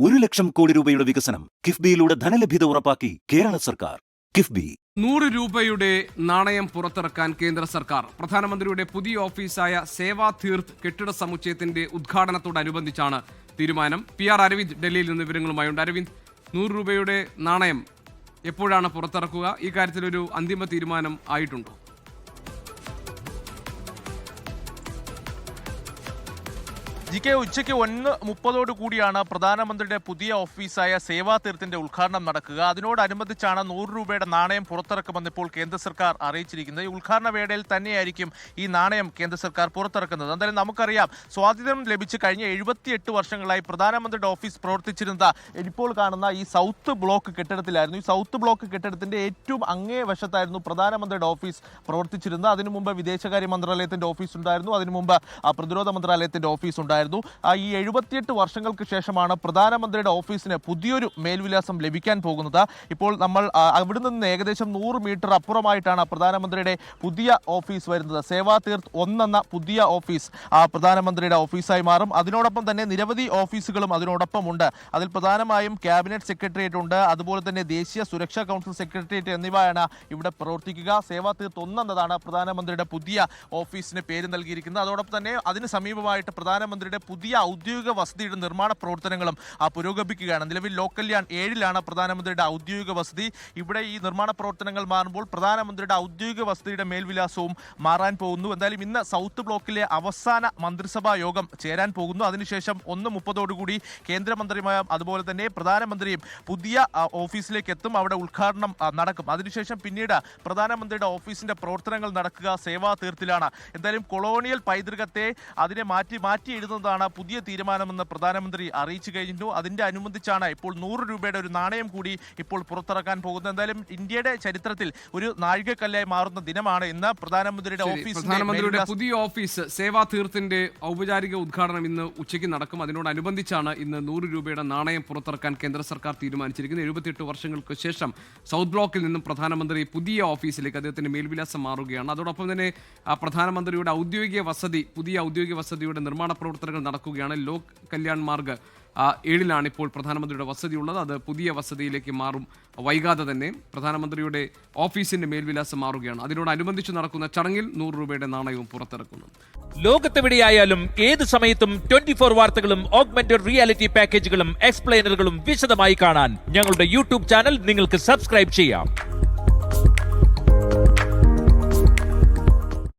1 ലക്ഷം കോടി രൂപയുടെ വികസനം കിഫ്ബിയിലൂടെ ധനലഭ്യത ഉറപ്പാക്കി കേരള സർക്കാർ. കിഫ്ബി 100 രൂപയുടെ നാണയം പുറത്തിറക്കാൻ കേന്ദ്ര സർക്കാർ. പ്രധാനമന്ത്രിയുടെ പുതിയ ഓഫീസായ സേവാ തീർത്ത് കെട്ടിട സമുച്ചയത്തിന്റെ ഉദ്ഘാടനത്തോടനുബന്ധിച്ചാണ് തീരുമാനം. PR അരവിന്ദ് ഡൽഹിയിൽ നിന്ന് വിവരങ്ങളുമായുണ്ട്. അരവിന്ദ്, 100 രൂപയുടെ നാണയം എപ്പോഴാണ് പുറത്തിറക്കുക? ഈ കാര്യത്തിലൊരു അന്തിമ തീരുമാനം ആയിട്ടുണ്ടോ? GK ഉച്ചയ്ക്ക് 1:30 കൂടിയാണ് പ്രധാനമന്ത്രിയുടെ പുതിയ ഓഫീസായ സേവാ തീർത്തിന്റെ ഉദ്ഘാടനം നടക്കുക. അതിനോടനുബന്ധിച്ചാണ് 100 രൂപയുടെ നാണയം പുറത്തിറക്കുമെന്ന് ഇപ്പോൾ കേന്ദ്ര സർക്കാർ അറിയിച്ചിരിക്കുന്നത്. ഈ ഉദ്ഘാടന വേളയിൽ തന്നെയായിരിക്കും ഈ നാണയം കേന്ദ്ര സർക്കാർ പുറത്തിറക്കുന്നത്. എന്തായാലും നമുക്കറിയാം, സ്വാതന്ത്ര്യം ലഭിച്ച് കഴിഞ്ഞ 78 വർഷങ്ങളായി പ്രധാനമന്ത്രിയുടെ ഓഫീസ് പ്രവർത്തിച്ചിരുന്ന ഇപ്പോൾ കാണുന്ന ഈ സൗത്ത് ബ്ലോക്ക് കെട്ടിടത്തിലായിരുന്നു. ഈ സൗത്ത് ബ്ലോക്ക് കെട്ടിടത്തിന്റെ ഏറ്റവും അങ്ങേ വശത്തായിരുന്നു പ്രധാനമന്ത്രിയുടെ ഓഫീസ് പ്രവർത്തിച്ചിരുന്നത്. അതിനു മുമ്പ് വിദേശകാര്യ മന്ത്രാലയത്തിന്റെ ഓഫീസ് ഉണ്ടായിരുന്നു. അതിനു മുമ്പ് പ്രതിരോധ മന്ത്രാലയത്തിന്റെ ഓഫീസ് ഉണ്ടായിരുന്നു. ഈ 78 വർഷങ്ങൾക്ക് ശേഷമാണ് പ്രധാനമന്ത്രിയുടെ ഓഫീസിന് പുതിയൊരു മേൽവിലാസം ലഭിക്കാൻ പോകുന്നത്. ഇപ്പോൾ നമ്മൾ അവിടെ നിന്ന് ഏകദേശം 100 മീറ്റർ അപ്പുറമായിട്ടാണ് പ്രധാനമന്ത്രിയുടെ പുതിയ ഓഫീസ് വരുന്നത്. സേവാ തീർത്ത് 1 എന്ന പുതിയ ഓഫീസ് പ്രധാനമന്ത്രിയുടെ ഓഫീസായി മാറും. അതിനോടൊപ്പം തന്നെ നിരവധി ഓഫീസുകളും അതിനോടൊപ്പം ഉണ്ട്. അതിൽ പ്രധാനമായും ക്യാബിനറ്റ് സെക്രട്ടേറിയറ്റ് ഉണ്ട്, അതുപോലെ തന്നെ ദേശീയ സുരക്ഷാ കൗൺസിൽ സെക്രട്ടേറിയറ്റ് എന്നിവയാണ് ഇവിടെ പ്രവർത്തിക്കുക. സേവാ തീർത്ത് 1 എന്നതാണ് പ്രധാനമന്ത്രിയുടെ പുതിയ ഓഫീസിന് പേര് നൽകിയിരിക്കുന്നത്. അതോടൊപ്പം തന്നെ അതിന് സമീപമായിട്ട് പ്രധാനമന്ത്രിയുടെ പുതിയ ഔദ്യോഗിക വസതിയുടെ നിർമ്മാണ പ്രവർത്തനങ്ങളും പുരോഗമിക്കുകയാണ്. നിലവിൽ ലോ കല്യാൺ 7-ലാണ് പ്രധാനമന്ത്രിയുടെ ഔദ്യോഗിക വസതി. ഇവിടെ ഈ നിർമ്മാണ പ്രവർത്തനങ്ങൾ മാറുമ്പോൾ പ്രധാനമന്ത്രിയുടെ ഔദ്യോഗിക വസതിയുടെ മേൽവിലാസവും മാറാൻ പോകുന്നു. എന്തായാലും ഇന്ന് സൗത്ത് ബ്ലോക്കിലെ അവസാന മന്ത്രിസഭാ യോഗം ചേരാൻ പോകുന്നു. അതിനുശേഷം 1:30 കൂടി കേന്ദ്രമന്ത്രിമാരും അതുപോലെ തന്നെ പ്രധാനമന്ത്രിയും പുതിയ ഓഫീസിലേക്ക് എത്തും. അവിടെ ഉദ്ഘാടനം നടക്കും. അതിനുശേഷം പിന്നീട് പ്രധാനമന്ത്രിയുടെ ഓഫീസിന്റെ പ്രവർത്തനങ്ങൾ നടക്കുക സേവാ തീർത്തിലാണ്. എന്തായാലും കൊളോണിയൽ പൈതൃകത്തെ അതിനെ മാറ്റി എഴുതുന്നതാണ് പുതിയ തീരുമാനമെന്ന് പ്രധാനമന്ത്രി അറിയിച്ചു കഴിഞ്ഞു. അതിന്റെ അനുബന്ധിച്ചാണ് ഇപ്പോൾ 100 രൂപയുടെ ഒരു നാണയം കൂടി ഇപ്പോൾ പുറത്തിറക്കാൻ പോകുന്നത്. എന്തായാലും ഇന്ത്യയുടെ ചരിത്രത്തിൽ ഒരു നാഴികക്കല്ലായി മാറുന്ന ദിനമാണ് ഇന്ന്. പ്രധാനമന്ത്രിയുടെ പുതിയ ഓഫീസ് സേവാ തീർത്തിന്റെ ഔപചാരിക ഉദ്ഘാടനം ഇന്ന് ഉച്ചയ്ക്ക് നടക്കും. അതിനോടനുബന്ധിച്ചാണ് ഇന്ന് 100 രൂപയുടെ നാണയം പുറത്തിറക്കാൻ കേന്ദ്ര സർക്കാർ തീരുമാനിച്ചിരിക്കുന്നത്. 78 വർഷങ്ങൾക്ക് ശേഷം സൗത്ത് ബ്ലോക്കിൽ നിന്നും പ്രധാനമന്ത്രി പുതിയ ഓഫീസിലേക്ക് അദ്ദേഹത്തിന്റെ മേൽവിലാസം മാറുകയാണ്. അതോടൊപ്പം തന്നെ പ്രധാനമന്ത്രിയുടെ പുതിയ ഔദ്യോഗിക വസതിയുടെ നിർമ്മാണ പ്രവർത്തനങ്ങൾ നടക്കുകയാണ്. ലോ കല്യാൺ മാർഗ് 7-ലാണ് ഇപ്പോൾ പ്രധാനമന്ത്രിയുടെ വസതി ഉള്ളത്. അത് പുതിയ വസതിയിലേക്ക് മാറും. വൈകാതെ തന്നെ പ്രധാനമന്ത്രിയുടെ ഓഫീസിന്റെ മേൽവിലാസം മാറുകയാണ്. അതിനോടനുബന്ധിച്ച് നടക്കുന്ന ചടങ്ങിൽ 100 രൂപയുടെ നാണയവും പുറത്തിറക്കുന്നു. ലോകത്തെവിടെയായാലും ഏത് സമയത്തും 24 വാർത്തകളും ഓഗ്മെന്റഡ് റിയാലിറ്റി പാക്കേജുകളും എക്സ്പ്ലെയിനറുകളും വിശദമായി കാണാൻ ഞങ്ങളുടെ യൂട്യൂബ് ചാനൽ നിങ്ങൾക്ക് സബ്സ്ക്രൈബ് ചെയ്യാം.